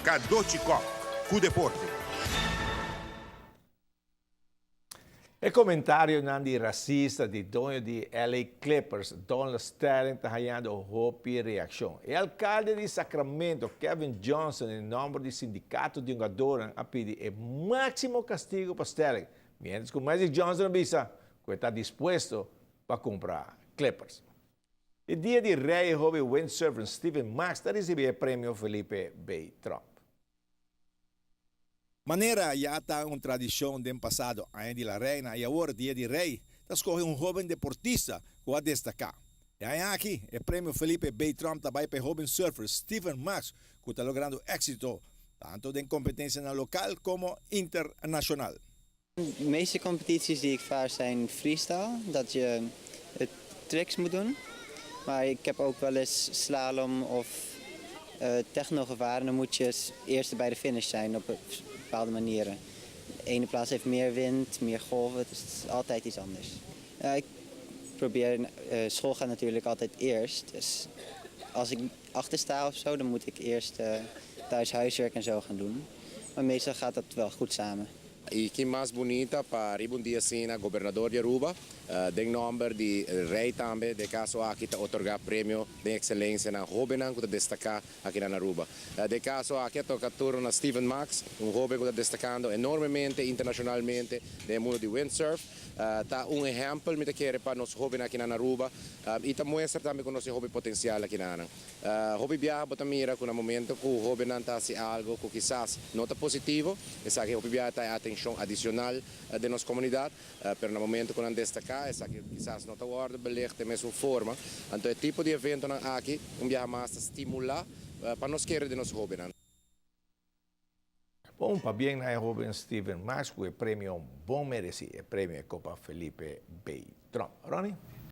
destacar do Chicó, com o deporte. Il commentario Nandi razzista di dono di LA Clippers, Donald Sterling, sta ganhando hopi reação. E alcalde di Sacramento, Kevin Johnson, em nome do sindicato de jogadores, ha pedido o máximo castigo para Sterling, mientras que Magic Johnson avisa que está dispuesto para comprar Clippers. Il dia di rei hobby windsurfer Stephen Max sta ricevendo il premio Felipe B. Trump. Maneira yata uma tradição do passado, a de la reina e agora dia de rei, escolhe jovem deportista que vai destacar. E aí aqui, o prêmio Felipe B. Trump também para o jovem surfer Stephen Max, que está logrando êxito, tanto em competência na local como internacional. De meeste competities die ik vaar zijn freestyle, dat je tricks moet doen. Maar ik heb ook wel eens slalom of technogevaren. Dan moet je eerst bij de finish zijn op bepaalde manieren. De ene plaats heeft meer wind, meer golven, dus het is altijd iets anders. Ik probeer, school gaat natuurlijk altijd eerst. Dus als ik achter sta of zo, dan moet ik eerst thuis huiswerk en zo gaan doen. Maar meestal gaat dat wel goed samen. E que mais bonita para um dia assim, a governador de Aruba, tem nome de rei também, de caso aqui está otorgar prêmio de excelência na Robenan, que está destacar aqui na Aruba. De caso aqui toca turno na Stephen Max, jovem que está destacando enormemente internacionalmente no mundo de windsurf. Está exemplo que quer para nós jovens aqui na Aruba e está mostra também com nosso jovem potencial aqui na Aruba. Jovem viaja para mira com o momento que o jovem está se algo que quizás nota positivo, essa que jovem viaja está atenção adicional de nossa comunidade, pero no momento que não destacar, essa que quizás não está guarda belegd de mesma forma. Então, o tipo de evento aqui, viaja mais estimular para nós querer de nosso jovem. Bom, para bem na jovem Stephen Max, o prêmio bom merecido, o prêmio Copa Felipe B. Trump. Ronnie?